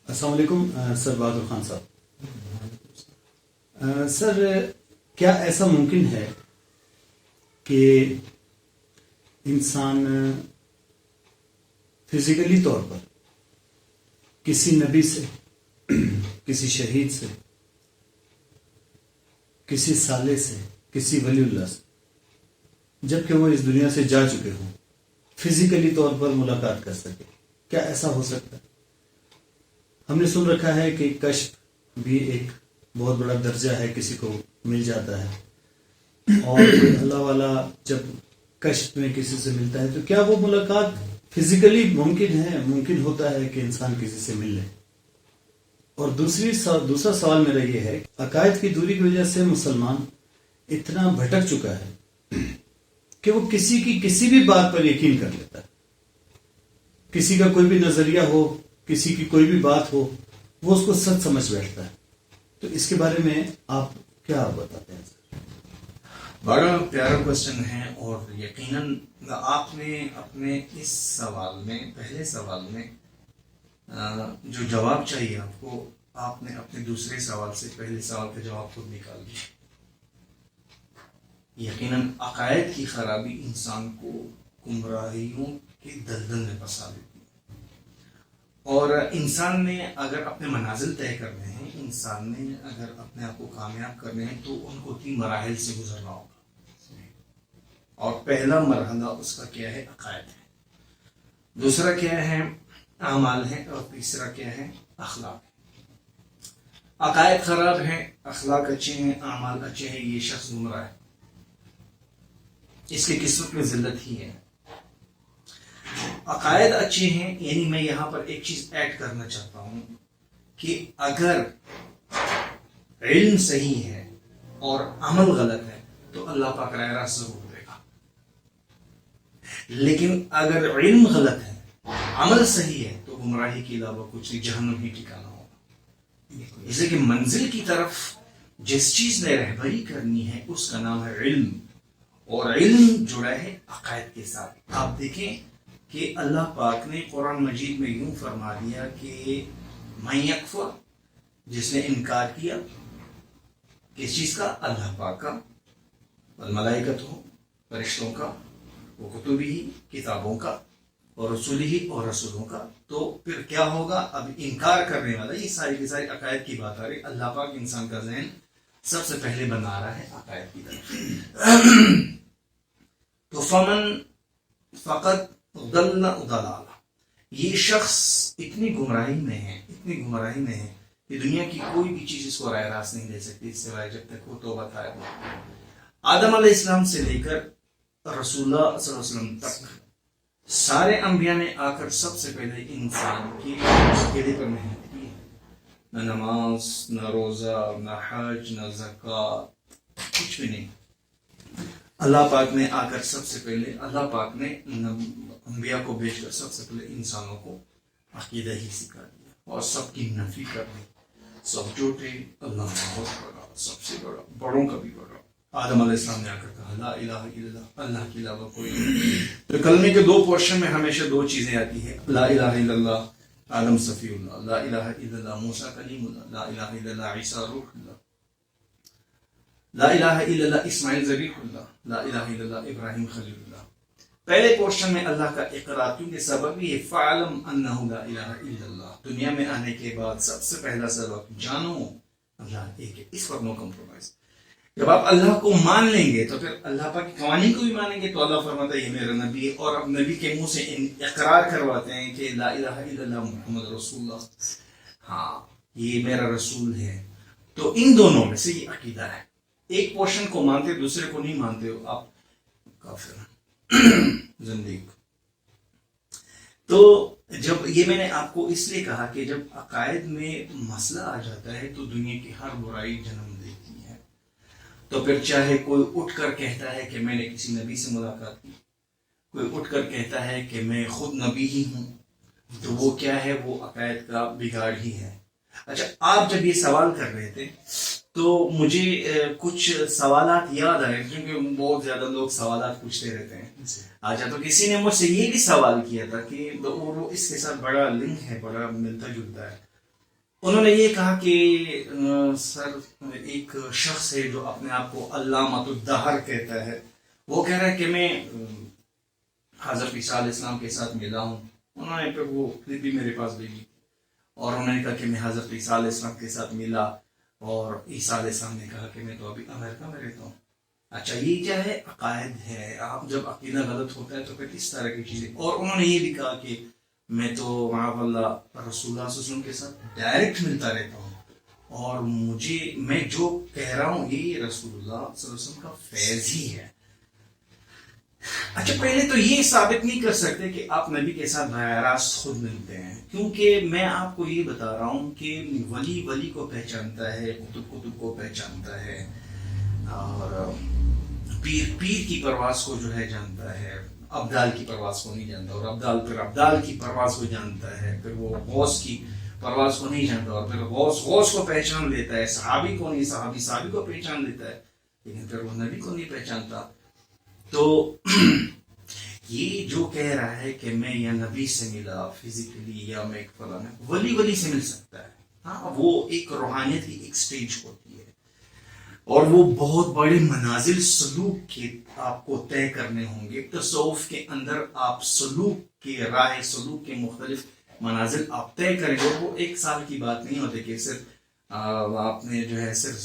السلام علیکم سر بہادر خان صاحب. سر کیا ایسا ممکن ہے کہ انسان فزیکلی طور پر کسی نبی سے، کسی شہید سے، کسی صالح سے، کسی ولی اللہ سے، جبکہ وہ اس دنیا سے جا چکے ہوں، فزیکلی طور پر ملاقات کر سکے؟ کیا ایسا ہو سکتا ہے؟ ہم نے سن رکھا ہے کہ کشف بھی ایک بہت بڑا درجہ ہے، کسی کو مل جاتا ہے، اور اللہ والا جب کشف میں کسی سے ملتا ہے تو کیا وہ ملاقات فزیکلی ممکن ہوتا ہے کہ انسان کسی سے مل لے؟ اور دوسرا سوال میرا یہ ہے، عقائد کی دوری کی وجہ سے مسلمان اتنا بھٹک چکا ہے کہ وہ کسی بھی بات پر یقین کر لیتا ہے. کسی کا کوئی بھی نظریہ ہو، کسی کی کوئی بھی بات ہو، وہ اس کو سچ سمجھ بیٹھتا ہے. تو اس کے بارے میں آپ کیا بتاتے ہیں؟ بڑا پیارا کوشچن ہے، اور یقیناً آپ نے اپنے اس سوال میں، پہلے سوال میں جو جواب چاہیے آپ نے اپنے دوسرے سوال سے پہلے سوال کا جواب خود نکال دیا. یقیناً عقائد کی خرابی انسان کو گمراہیوں کے دلدل میں پھنسا دیتی ہے، اور انسان نے اگر اپنے منازل طے کرنے ہیں، انسان نے اگر اپنے آپ کو کامیاب کرنے ہیں، تو ان کو 3 مراحل سے گزرنا ہوگا. اور پہلا مرحلہ اس کا کیا ہے؟ عقائد ہے. دوسرا کیا ہے؟ اعمال ہے. اور تیسرا کیا ہے؟ اخلاق. عقائد خراب ہیں، اخلاق اچھے ہیں، اعمال اچھے ہیں، یہ شخص گمراہ ہے، اس کی قسمت میں ذلت ہی ہے. عقائد اچھے ہیں، یعنی میں یہاں پر ایک چیز ایڈ کرنا چاہتا ہوں کہ اگر علم صحیح ہے اور عمل غلط ہے تو اللہ پاک راہ راست ضرور دے گا. لیکن اگر علم غلط ہے، عمل صحیح ہے، تو گمراہی کے علاوہ کچھ نہیں، جہنم ہی ٹھکانا ہوگا. اس لیے کہ منزل کی طرف جس چیز نے رہبری کرنی ہے اس کا نام ہے علم، اور علم جڑا ہے عقائد کے ساتھ. آپ دیکھیں کہ اللہ پاک نے قرآن مجید میں یوں فرما دیا کہ من یکفر، جس نے انکار کیا کس چیز کا؟ اللہ پاک کا، والملائکۃ، فرشتوں کا، وکتبہ، کتابوں کا، اور رسولہ، اور رسولوں کا. تو پھر کیا ہوگا؟ اب انکار کرنے والا، یہ ساری کی ساری عقائد کی بات آ رہی. اللہ پاک انسان کا ذہن سب سے پہلے بنا رہا ہے عقائد کی طرف. تو فمن فقط ضل ضلالہ، یہ شخص اتنی گمراہی میں ہے کہ دنیا کی کوئی بھی چیز اس کو راہ راست نہیں دے سکتی سوائے جب تک وہ توبہ طائب ہو. آدم علیہ السلام سے لے کر رسول اللہ صلی اللہ علیہ وسلم تک سارے انبیاء نے آ کر سب سے پہلے انسان کی عقیدے پر محنت کی ہے. نہ نماز، نہ روزہ، نہ حج، نہ زکوٰۃ، کچھ بھی نہیں. اللہ پاک نے آ کر سب سے پہلے، اللہ پاک نے انبیاء کو بھیج کر سب سے پہلے انسانوں کو عقیدہ ہی سکھا دیا، اور سب کی نفی کر دی. سب جھوٹے، اللہ بہت بڑا، سب سے بڑا، بڑوں کا بھی بڑا. آدم علیہ السلام نے آ کر کہا لا الہ الا اللہ، اللہ کے علاوہ کوئی نہیں. تو کلمے کے 2 پورشن میں ہمیشہ 2 چیزیں آتی ہیں، لا الہ الا اللہ آدم صفی اللہ، لا الہ الا اللہ موسیٰ کلیم اللہ، لا الہ الا اللہ عیسیٰ روح اللہ، لا الہ الا اللہ اسماعیل ذبیح اللہ، لا الہ الا اللہ ابراہیم خلیل اللہ. پہلے پورشن میں اللہ کا اقرار، کیونکہ سبب یہ فعلم انہ لا الہ الا اللہ. دنیا میں آنے کے بعد سب سے پہلا سبب جانو اللہ ایک ہے، اس پر نو کمپرومائز. جب آپ اللہ کو مان لیں گے تو پھر اللہ پاک کے قوانین کو بھی مانیں گے. تو اللہ فرماتا ہے یہ میرا نبی ہے، اور اب نبی کے منہ سے اقرار کرواتے ہیں کہ لا الہ الا اللہ محمد رسول اللہ، ہاں یہ میرا رسول ہے. تو ان دونوں میں سے یہ عقیدہ ہے. ایک پورشن کو مانتے، دوسرے کو نہیں مانتے ہو، آپ کافر زندگی. تو جب یہ میں نے آپ کو اس لیے کہا کہ جب عقائد میں مسئلہ آ جاتا ہے تو دنیا کی ہر برائی جنم لیتی ہے. تو پھر چاہے کوئی اٹھ کر کہتا ہے کہ میں نے کسی نبی سے ملاقات کی، کوئی اٹھ کر کہتا ہے کہ میں خود نبی ہی ہوں، تو وہ کیا ہے؟ وہ عقائد کا بگاڑ ہی ہے. اچھا، آپ جب یہ سوال کر رہے تھے تو مجھے کچھ سوالات یاد آئے، کیونکہ بہت زیادہ لوگ سوالات پوچھتے رہتے ہیں. اچھا، تو کسی نے مجھ سے یہ بھی سوال کیا تھا کہ وہ اس کے ساتھ بڑا لنک ہے، بڑا ملتا جلتا ہے. انہوں نے یہ کہا کہ سر ایک شخص ہے جو اپنے آپ کو علامۃ الدہر کہتا ہے، وہ کہہ رہا ہے کہ میں حضرت عیسیٰ علیہ السلام کے ساتھ ملا ہوں. انہوں نے پھر وہ کلپ بھی میرے پاس بھیجی اور انہوں نے کہا کہ میں حضرت عیسیٰ علیہ السلام کے ساتھ ملا اور عیسیٰ علیہ السلام نے کہا کہ میں تو ابھی امریکہ میں رہتا ہوں. اچھا یہ کیا ہے؟ عقائد ہے. آپ جب عقیدہ غلط ہوتا ہے تو پھر اس طرح کی چیزیں. اور انہوں نے یہ بھی کہا کہ میں تو معاذ اللہ رسول اللہ صلی اللہ علیہ وسلم کے ساتھ ڈائریکٹ ملتا رہتا ہوں اور میں جو کہہ رہا ہوں یہ رسول اللہ صلی اللہ علیہ وسلم کا فیض ہی ہے. اچھا پہلے تو یہ ثابت نہیں کر سکتے کہ آپ نبی کے ساتھ براہ راست خود ملتے ہیں، کیونکہ میں آپ کو یہ بتا رہا ہوں کہ ولی کو پہچانتا ہے، کتب کو پہچانتا ہے، اور پیر کی پرواز کو جو ہے جانتا ہے، ابدال کی پرواز کو نہیں جانتا، اور ابدال کی پرواز کو جانتا ہے، پھر وہ غوث کی پرواز کو نہیں جانتا، اور پھر غوث کو پہچان لیتا ہے، صحابی کو نہیں، صحابی کو پہچان لیتا ہے، لیکن پھر وہ نبی کو نہیں پہچانتا. تو یہ جو کہہ رہا ہے کہ میں یا نبی سے ملا فزیکلی یا میں فلاں ولی سے مل سکتا ہے. ہاں وہ ایک روحانیت کی ایک سٹیج ہوتی ہے اور وہ بہت بڑے منازل سلوک کے آپ کو طے کرنے ہوں گے. تصوف کے اندر آپ سلوک کے راہ سلوک کے مختلف منازل آپ طے کریں گے. وہ ایک سال کی بات نہیں ہوتی کہ صرف آپ نے جو ہے صرف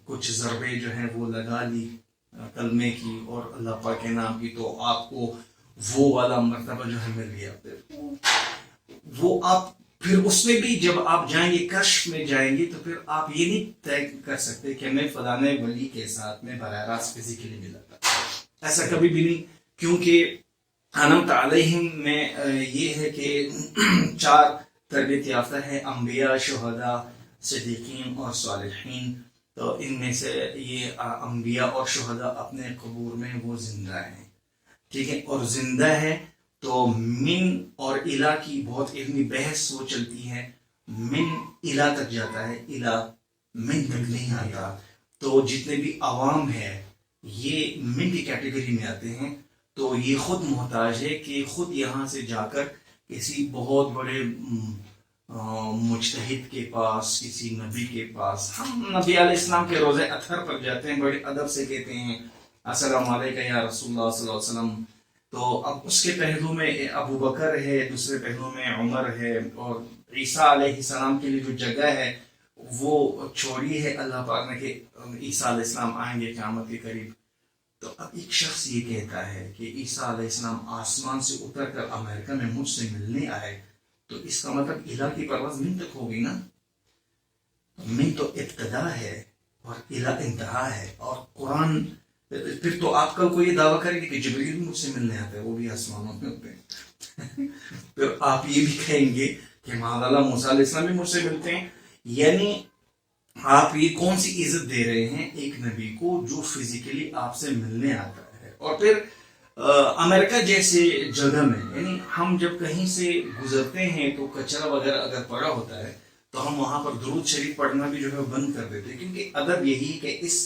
کچھ ضربے جو ہیں وہ لگا لی کلمے کی اور اللہ پاک کے نام کی تو آپ کو وہ والا مرتبہ جو ہے مل گیا. وہ آپ پھر اس میں بھی جب آپ جائیں گے کشف میں جائیں گے تو پھر آپ یہ نہیں طے کر سکتے کہ میں فلانے ولی کے ساتھ میں براہ راست فزیکلی ملا تھا. ایسا کبھی بھی نہیں، کیونکہ انعمت علیہم میں یہ ہے کہ 4 تربیت یافتہ ہے: انبیاء، شہداء، صدیقین اور صالحین. تو ان میں سے یہ انبیاء اور شہداء اپنے قبور میں وہ زندہ ہیں، ٹھیک ہے، اور زندہ ہے تو من اور الہ کی بہت علمی بحث وہ چلتی ہے. من الہ تک جاتا ہے، الہ من تک نہیں آتا. تو جتنے بھی عوام ہے یہ من کی کیٹیگری میں آتے ہیں. تو یہ خود محتاج ہے کہ خود یہاں سے جا کر کسی بہت بڑے مجتہد کے پاس، کسی نبی کے پاس. ہم نبی علیہ السلام کے روزے اطہر پر جاتے ہیں، بڑے ادب سے کہتے ہیں السلام علیکم یا رسول اللہ صلی اللہ علیہ وسلم. تو اب اس کے پہلو میں ابو بکر ہے، دوسرے پہلو میں عمر ہے، اور عیسیٰ علیہ السلام کے لیے جو جگہ ہے وہ چھوڑی ہے اللہ پاک نے کہ عیسیٰ علیہ السلام آئیں گے قیامت کے قریب. تو اب ایک شخص یہ کہتا ہے کہ عیسیٰ علیہ السلام آسمان سے اتر کر امریکہ میں مجھ سے ملنے آئے، تو اس کا مطلب الہ کی پرواز من تک ہو گئی نا. من تو ابتدا ہے اور الہ انتہا ہے. اور قرآن پھر تو آپ کل کو یہ دعویٰ کریں گے کہ جبریل بھی مجھ سے ملنے آتا ہے، وہ بھی آسمانوں میں ہوتے ہیں. پھر آپ یہ بھی کہیں گے کہ معاذ اللہ موسیٰ علیہ السلام بھی مجھ سے ملتے ہیں. یعنی آپ یہ کون سی عزت دے رہے ہیں ایک نبی کو جو فزیکلی آپ سے ملنے آتا ہے. اور پھر امریکہ جیسے جگہ میں، یعنی ہم جب کہیں سے گزرتے ہیں تو کچرا وغیرہ اگر پڑا ہوتا ہے تو ہم وہاں پر درود شریف پڑھنا بھی جو ہے بند کر دیتے ہیں، کیونکہ ادب یہی کہ اس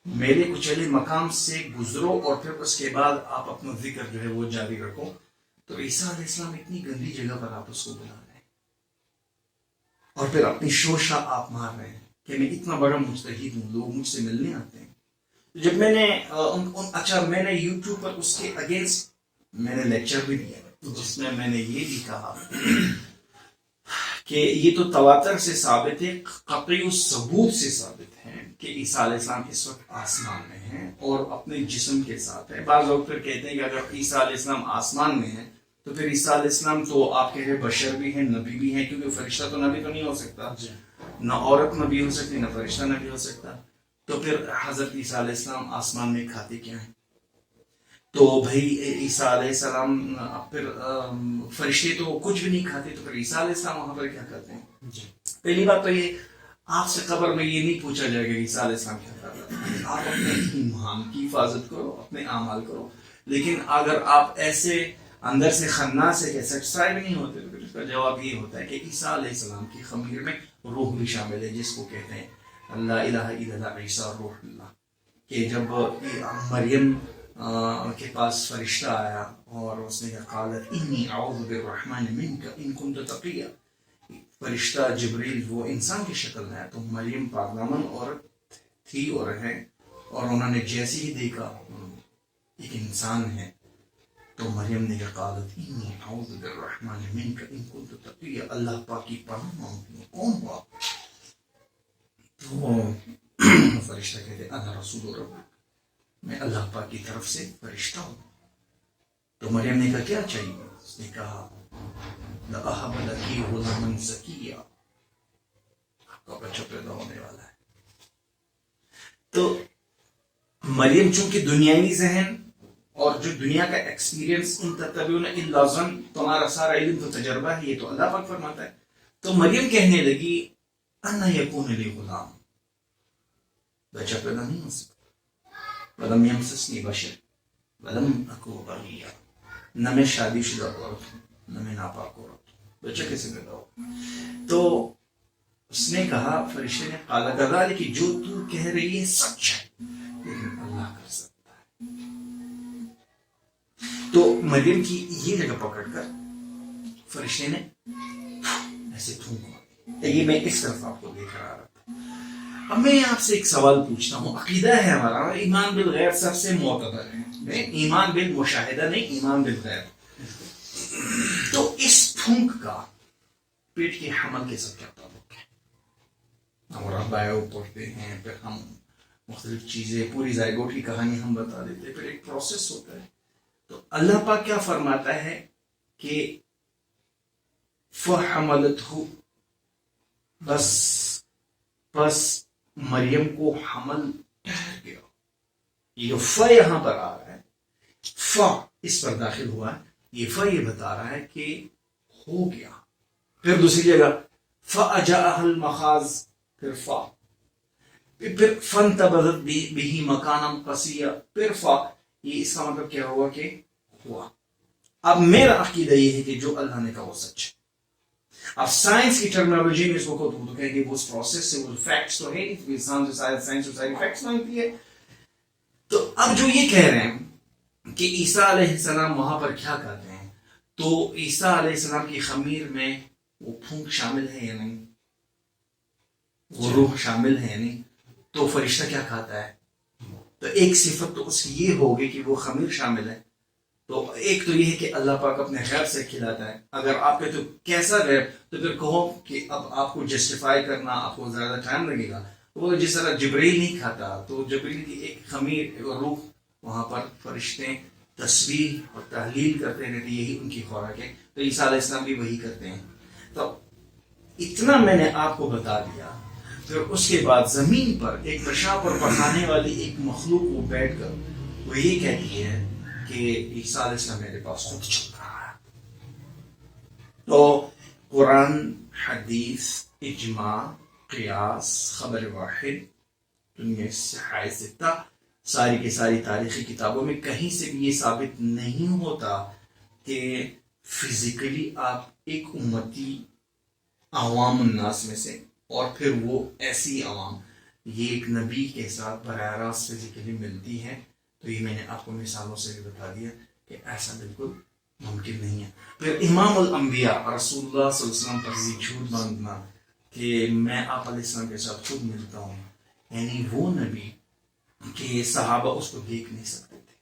میلے کچیلے مقام سے گزرو اور پھر اس کے بعد آپ اپنا ذکر جو ہے وہ جاری رکھو. تو عیسیٰ علیہ السلام اتنی گندی جگہ پر آپ اس کو بلا رہے ہیں اور پھر اپنی شوشہ آپ مار رہے ہیں کہ میں اتنا بڑا مجتہد ہوں، لوگ مجھ سے ملنے آتے ہیں. جب میں نے یوٹیوب پر اس کے اگینسٹ میں نے لیکچر بھی دیا جس میں میں نے یہ بھی کہا کہ یہ تو تواتر سے ثابت ہے، قطعی ثبوت سے ثابت ہے کہ عیسیٰ علیہ السلام اس وقت آسمان میں ہیں اور اپنے جسم کے ساتھ ہے. بعض لوگ پھر کہتے ہیں کہ اگر عیسیٰ علیہ السلام آسمان میں ہیں تو پھر عیسیٰ علیہ السلام تو آپ کہہ رہے بشر بھی ہیں، نبی بھی ہیں، کیونکہ فرشتہ تو نبی تو نہیں ہو سکتا، نہ عورت نبی ہو سکتی نہ فرشتہ نبی ہو سکتا. تو پھر حضرت عیسیٰ علیہ السلام آسمان میں کھاتے کیا ہیں؟ تو بھائی عیسیٰ علیہ السلام پھر فرشتے تو کچھ بھی نہیں کھاتے، تو پھر عیسیٰ علیہ السلام وہاں پر کیا کرتے ہیں؟ پہلی بات تو یہ آپ سے قبر میں یہ نہیں پوچھا جائے گا عیسیٰ علیہ السلام کیا کر رہا ہے. آپ اپنے ایمان کی حفاظت کرو، اپنے اعمال کرو. لیکن اگر آپ ایسے اندر سے خناس ہے کہ سیٹسفائی بھی نہیں ہوتے تو پھر اس کا جواب یہ ہوتا ہے کہ عیسیٰ علیہ السلام کی خمیر میں روح بھی شامل ہے، جس کو کہتے ہیں لا الہ الا اللہ عیسیٰ روح اللہ. کہ جب مریم کے پاس فرشتہ آیا اور اس نے کہا قالت انی اعوذ بالرحمن منک ان کنت تقیا، فرشتہ جبریل وہ انسان کی شکل میں ہے، تو مریم پاک دامن عورت تھی اور ہے، اور انہوں نے جیسے ہی دیکھا ایک انسان ہے، تو مریم نے کہا قالت انی اعوذ بالرحمن منک ان کنت تقیہ، اللہ پاک کی پناہ مانگتی ہوں، کون ہوا؟ تو فرشتہ کہتے انا رسول ربک، میں اللہ پاک کی طرف سے فرشتہ ہوں۔ تو مریم نے کہا کیا چاہیے؟ اس نے کہا لأہب لکی غلاما زکیہ، آپ کا بچہ پیدا ہونے والا ہے۔ تو مریم چونکہ دنیاوی ذہن اور جو دنیا کا ایکسپیرینس ان تتبعون الا ظن، تمہارا سارا علم تو تجربہ ہے، یہ تو اللہ پاک فرماتا ہے۔ تو مریم کہنے لگی انا یکون لی غلام، بچہ پیدا نہیں ہو سکتا، ولم یمسسنی بشر ولم اکو بغیہ، نہ میں شادی شدہ عورت ہوں نہ میں ناپاک عورت ہوں، بچہ کیسے پیدا ہو؟ تو اس نے کہا، فرشتے نے قال کذالک، جو تو کہہ رہی ہے سچ ہے لیکن اللہ کر سکتا ہے۔ تو مریم کی یہ جگہ پکڑ کر فرشتے نے ایسے تھوک ماری۔ یہ میں اس طرف آپ کو دیکھ رہا تھا۔ اب میں آپ سے ایک سوال پوچھتا ہوں، عقیدہ ہے ہمارا ایمان بالغیب سب سے معتبر ہے، میں ایمان بالمشاہدہ نہیں، ایمان بالغیب۔ تو اس پھونک کا پیٹ کے حمل کے ساتھ کیا تعلق ہے؟ ہم بایو پڑھتے ہیں، پھر ہم مختلف چیزیں، پوری زائگوٹ کی کہانی ہم بتا دیتے ہیں، پھر ایک پروسیس ہوتا ہے۔ تو اللہ پاک کیا فرماتا ہے کہ فحملتہ، بس مریم کو حمل ٹھہر گیا۔ یہ جو ف یہاں پر آ رہا ہے، ف اس پر داخل ہوا ہے، یہ ف یہ بتا رہا ہے کہ ہو گیا۔ پھر دوسری جگہ فأجاءها المخاض، پھر ف، پھر فانتبذت بہ مکانا قصیا، پھر ف، یہ اس کا مطلب کیا ہوا کہ ہوا۔ اب میرا عقیدہ یہ ہے کہ جو اللہ نے کہا وہ سچ ہے۔ اب سائنس کی ٹرمینالوجی میں اس کو تو کہیں گے وہ اس پروسیس سے، وہ فیکٹس تو ہے نہیں، سائنس تو ساری فیکٹس مانگتی ہے۔ تو اب جو یہ کہہ رہے ہیں کہ عیسیٰ علیہ السلام وہاں پر کیا کہتے ہیں، تو عیسیٰ علیہ السلام کی خمیر میں وہ پھونک شامل ہے یا نہیں، وہ روح شامل ہے یا نہیں، تو فرشتہ کیا کھاتا ہے؟ تو ایک صفت تو اس کی یہ ہوگی کہ وہ خمیر شامل ہے۔ تو ایک تو یہ ہے کہ اللہ پاک اپنے غیب سے کھلاتا ہے۔ اگر آپ کہتے ہو کیسا غیب، تو پھر کہو کہ اب آپ کو جسٹیفائی کرنا آپ کو زیادہ ٹائم لگے گا۔ وہ جس طرح جبریل نہیں کھاتا، تو جبریل کی ایک خمیر اور روح وہاں پر فرشتے تسبیح اور تحلیل کرتے رہتے، یہی ان کی خوراک ہے۔ تو عیسیٰ علیہ السلام بھی وہی کرتے ہیں۔ تو اتنا میں نے آپ کو بتا دیا۔ پھر اس کے بعد زمین پر ایک پیشاب اور پخانے والی ایک مخلوق وہ بیٹھ کر وہ یہ کہتی ہے کہ عیسیٰ علیہ السلام میرے پاس خود چل رہا ہے۔ تو قرآن، حدیث، اجماع، قیاس، خبر واحد، دنیا صحائے ستہ، ساری کی ساری تاریخی کتابوں میں کہیں سے بھی یہ ثابت نہیں ہوتا کہ فزیکلی آپ ایک امتی عوام الناس میں سے، اور پھر وہ ایسی عوام یہ ایک نبی کے ساتھ براہ راست فزیکلی ملتی ہے۔ تو یہ میں نے آپ کو مثالوں سے بھی بتا دیا کہ ایسا بالکل ممکن نہیں ہے۔ پھر امام الانبیاء رسول اللہ صلی اللہ علیہ وسلم پر یہ جھوٹ باندھنا کہ میں آپ علیہ السلام کے ساتھ خود ملتا ہوں، یعنی وہ نبی کہ صحابہ اس کو دیکھ نہیں سکتے تھے،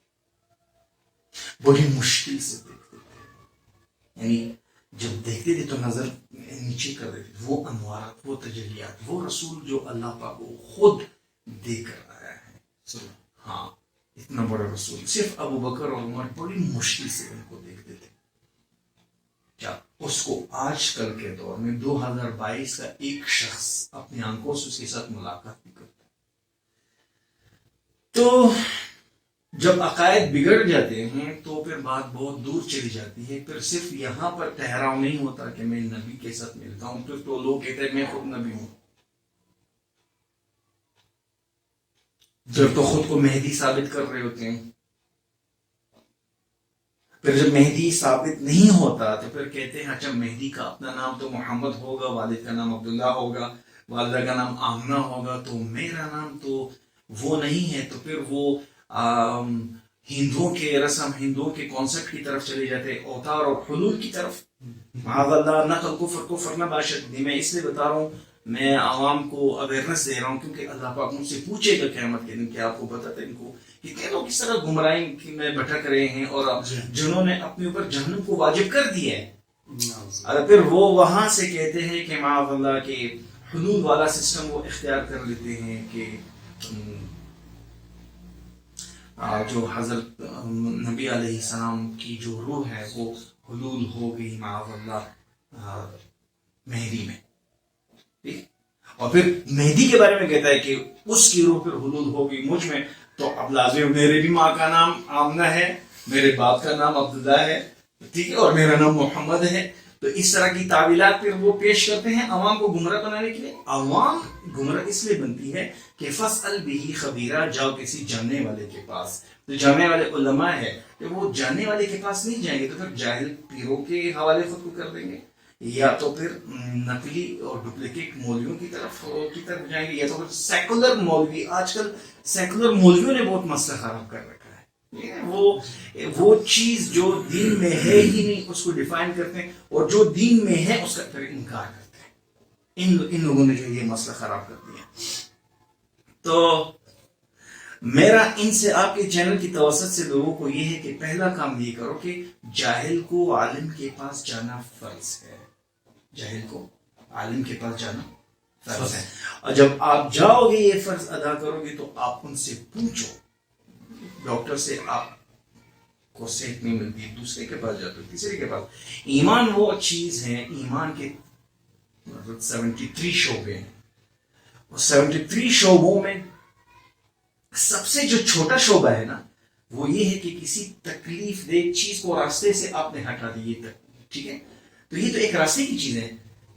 بڑی مشکل سے دیکھتے تھے، یعنی جب دیکھتے تھے تو نظر نیچے کر دیتے تھے۔ وہ انوارات، وہ تجلیات، وہ رسول جو اللہ پاک کو خود دے کر آیا ہے، ہاں اتنا بڑا رسول، صرف ابو بکر اور عمر بڑی مشکل سے ان کو دیکھتے تھے۔ کیا اس کو آج کل کے دور میں 2022 کا ایک شخص اپنی آنکھوں سے اس کے ساتھ ملاقات بھی کرتا ہے؟ تو جب عقائد بگڑ جاتے ہیں تو پھر بات بہت دور چلی جاتی ہے۔ پھر صرف یہاں پر ٹھہراؤ نہیں ہوتا کہ میں نبی کے ساتھ ملتا ہوں، پھر تو لوگ کہتے ہیں میں خود نبی ہوں، جب تو خود کو مہدی ثابت کر رہے ہوتے ہیں۔ پھر جب مہدی ثابت نہیں ہوتا تو پھر کہتے ہیں اچھا مہدی کا اپنا نام تو محمد ہوگا، والد کا نام عبداللہ ہوگا، والدہ کا نام آمنہ ہوگا، تو میرا نام تو وہ نہیں ہے۔ تو پھر وہ ہندوؤں کے رسم، ہندوؤں کے کانسیپٹ کی طرف چلے جاتے، اوتار اور حلول کی طرف۔ معاذ اللہ نقل کفر نہ باشد دی. میں اس لیے بتا رہا ہوں, میں عوام کو اویئرنیس دے رہا ہوں, کیونکہ اللہ پاک مجھ سے پوچھے گا قیامت کے دن کہ آپ کو پتا تھا ان کو کتنے لوگ اس طرح گمراہی میں بھٹک رہے ہیں, اور جنہوں نے اپنے اوپر جہنم کو واجب کر دیا ہے, اور پھر وہ وہاں سے کہتے ہیں کہ معاذ اللہ کے حلول والا سسٹم وہ اختیار کر لیتے ہیں کہ جو حضرت نبی علیہ السلام کی جو روح ہے وہ حلول ہو گئی معاذ اللہ مہدی میں, ٹھیک ہے, اور پھر مہدی کے بارے میں کہتا ہے کہ اس کی روح پھر حلول ہو گئی مجھ میں. تو اب لازم میرے بھی ماں کا نام آمنہ ہے, میرے باپ کا نام عبداللہ ہے, ٹھیک ہے, اور میرا نام محمد ہے. تو اس طرح کی تعویلات پھر وہ پیش کرتے ہیں عوام کو گمراہ بنانے کے لیے. عوام گمراہ اس لیے بنتی ہے کہ فَاسْأَلْ بِهِ خَبِيرًا, جاؤ کسی جاننے والے کے پاس. تو جاننے والے علماء ہے, کہ وہ جاننے والے کے پاس نہیں جائیں گے تو پھر جاہل پیروں کے حوالے خود کو کر دیں گے, یا تو پھر نقلی اور ڈپلیکیٹ مولویوں کی طرف جائیں گے, یا تو پھر سیکولر مولوی. آج کل سیکولر مولویوں نے بہت مسئلہ خراب کر رکھا ہے. وہ چیز جو دین میں ہے ہی نہیں اس کو ڈیفائن کرتے ہیں, اور جو دین میں ہے اس کا پھر انکار کرتے ہیں. ان لوگوں نے جو یہ مسئلہ خراب کر دیا. تو میرا ان سے آپ کے چینل کی توسط سے لوگوں کو یہ ہے کہ پہلا کام یہ کرو کہ جاہل کو عالم کے پاس جانا فرض ہے. جاہل کو عالم کے پاس جانا فرض ہے, اور جب آپ جاؤ گے یہ فرض ادا کرو گے تو آپ ان سے پوچھو. ڈاکٹر سے آپ کو صحت نہیں ملتی, دوسرے کے پاس جاتے, تیسرے کے پاس. ایمان وہ چیز ہے, ایمان کے 73 شعبے ہیں, اور 73 شعبوں میں سب سے جو چھوٹا شعبہ ہے نا وہ یہ ہے کہ کسی تکلیف دہ چیز کو راستے سے آپ نے ہٹا دی. ٹھیک ہے, تو یہ تو ایک راستے کی چیز ہے,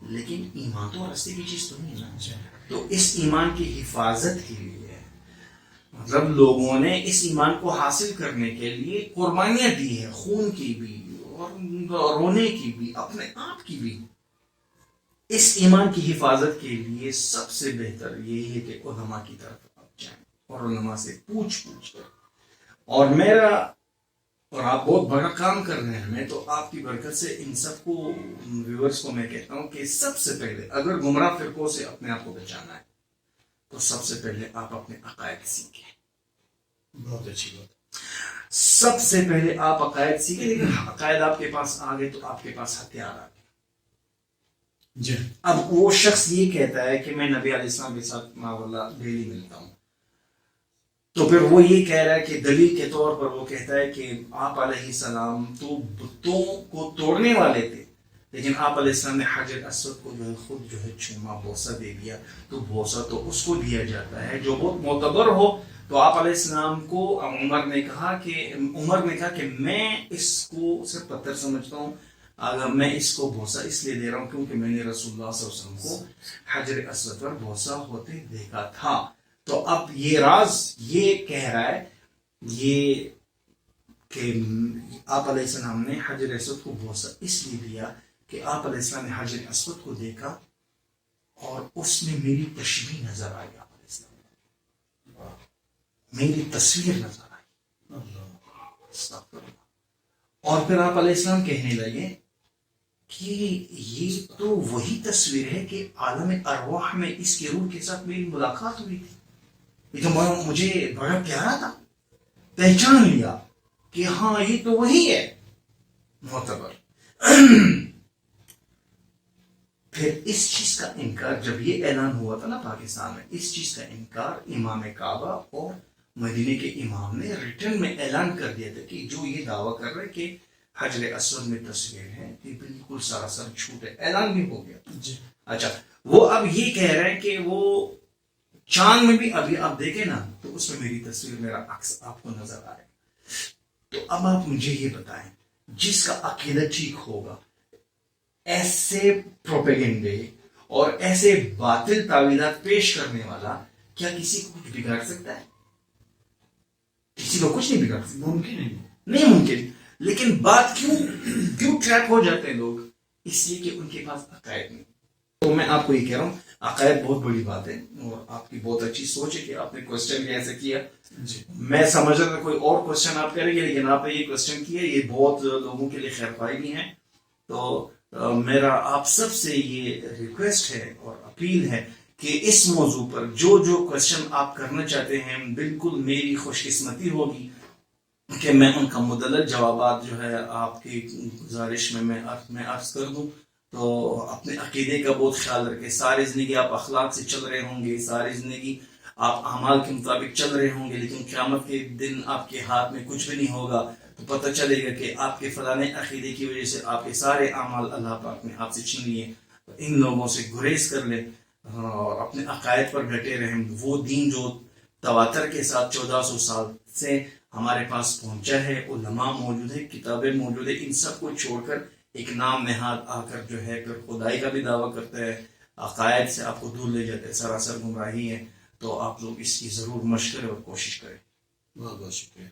لیکن ایمان تو راستے کی چیز تو نہیں ہے نا. تو اس ایمان کی حفاظت کے لیے مطلب لوگوں نے اس ایمان کو حاصل کرنے کے لیے قربانیاں دی ہیں, خون کی بھی اور رونے کی بھی, اپنے آپ کی بھی. اس ایمان کی حفاظت کے لیے سب سے بہتر یہی ہے کہ علماء کی طرف آپ جائیں اور علماء سے پوچھ کر. اور میرا اور آپ بہت بڑا کام کر رہے ہیں, میں تو آپ کی برکت سے ان سب کو ویورز کو میں کہتا ہوں کہ سب سے پہلے اگر گمراہ فرقوں سے اپنے آپ کو بچانا ہے تو سب سے پہلے آپ اپنے عقائد سیکھیں. بہت اچھی بات. سب سے پہلے آپ عقائد سیکھیں, لیکن عقائد آپ کے پاس آ گئے تو آپ کے پاس ہتھیار آ گئے. جی. اب وہ شخص یہ کہتا ہے کہ میں نبی علیہ السلام کے ساتھ معاملہ ڈیلی ملتا ہوں, تو پھر وہ یہ کہہ رہا ہے کہ دلیل کے طور پر وہ کہتا ہے کہ آپ علیہ السلام تو بتوں کو توڑنے والے تھے, لیکن آپ علیہ السلام نے حجر اسود کو جو ہے خود جو ہے چوما, بوسہ دے دیا. تو بوسہ تو اس کو دیا جاتا ہے جو بہت معتبر ہو. تو آپ علیہ السلام کو عمر نے کہا کہ میں اس کو صرف پتھر سمجھتا ہوں, اگر میں اس کو بوسہ اس لیے دے رہا ہوں کیونکہ میں نے رسول اللہ صلی اللہ علیہ وسلم کو حجر اسود پر بوسہ ہوتے دیکھا تھا. تو اب یہ راز یہ کہہ رہا ہے یہ کہ آپ علیہ السلام نے حجر اسود کو بوسہ اس لیے دیا کہ آپ علیہ السلام نے حجر اسود کو دیکھا اور اس میں میری تشبیہ نظر آئی. آپ علیہ السلام میری تصویر نظر آئی. اور پھر آپ علیہ السلام کہنے لگے کہ یہ تو وہی تصویر ہے کہ عالم ارواح میں اس کی روح کے ساتھ میری ملاقات ہوئی تھی. یہ تو مجھے بڑا پیارا تھا, پہچان لیا کہ ہاں یہ تو وہی ہے معتبر. پھر اس چیز کا انکار جب یہ اعلان ہوا تھا نا پاکستان میں, اس چیز کا انکار امام کعبہ اور مدینے کے امام نے ریٹن میں اعلان کر دیا تھا کہ جو یہ دعویٰ کر رہے کہ حجر اسود میں تصویر ہے یہ بالکل سراسر جھوٹ ہے. اعلان بھی ہو گیا. جی. اچھا, وہ اب یہ کہہ رہے ہیں کہ وہ چاند میں بھی ابھی آپ دیکھیں نا تو اس میں میری تصویر, میرا عکس آپ کو نظر آئے. تو اب آپ مجھے یہ بتائیں, جس کا عقیدہ ٹھیک ہوگا ایسے پروپیگنڈے اور ایسے باطل تعویلات پیش کرنے والا کیا کسی کو کچھ بگاڑ سکتا ہے؟ کسی کو کچھ نہیں بگاڑ سکتا. ممکن نہیں ممکن. لیکن بات کیوں ٹریپ ہو جاتے ہیں لوگ؟ اس لیے کہ ان کے پاس عقائد نہیں. تو میں آپ کو یہ کہہ رہا ہوں عقائد بہت بڑی بات ہے, اور آپ کی بہت اچھی سوچ ہے کہ آپ نے کوشچن بھی ایسا کیا. جی. میں سمجھ رہا تھا کوئی اور کوشچن آپ کریں گے, لیکن آپ نے یہ کوشچن کیا, یہ بہت لوگوں کے لیے خیر خواہ بھی ہیں. تو میرا آپ سب سے یہ ریکویسٹ ہے اور اپیل ہے کہ اس موضوع پر جو کوشچن آپ کرنا چاہتے ہیں بالکل میری خوش قسمتی ہوگی کہ میں ان کا مدلل جوابات جو ہے آپ کی گزارش میں عرض کر دوں. تو اپنے عقیدے کا بہت خیال رکھیں. ساری زندگی آپ اخلاق سے چل رہے ہوں گے, ساری زندگی آپ اعمال کے مطابق چل رہے ہوں گے, لیکن قیامت کے دن آپ کے ہاتھ میں کچھ بھی نہیں ہوگا تو پتہ چلے گا کہ آپ کے فلانے عقیدے کی وجہ سے آپ کے سارے اعمال اللہ پاک نے آپ سے چھین لیے. تو ان لوگوں سے گریز کر لیں اور اپنے عقائد پر ڈٹے رہیں. وہ دین جو تواتر کے ساتھ 1400 سال سے ہمارے پاس پہنچا ہے, علماء موجود ہے, کتابیں موجود ہے, ان سب کو چھوڑ کر ایک نام نہاد آ کر جو ہے پھر خدائی کا بھی دعویٰ کرتا ہے, عقائد سے آپ کو دور لے جاتے ہیں, سراسر گمراہی ہے. تو آپ لوگ اس کی ضرور مشق کریں اور کوشش کریں. بہت بہت شکریہ.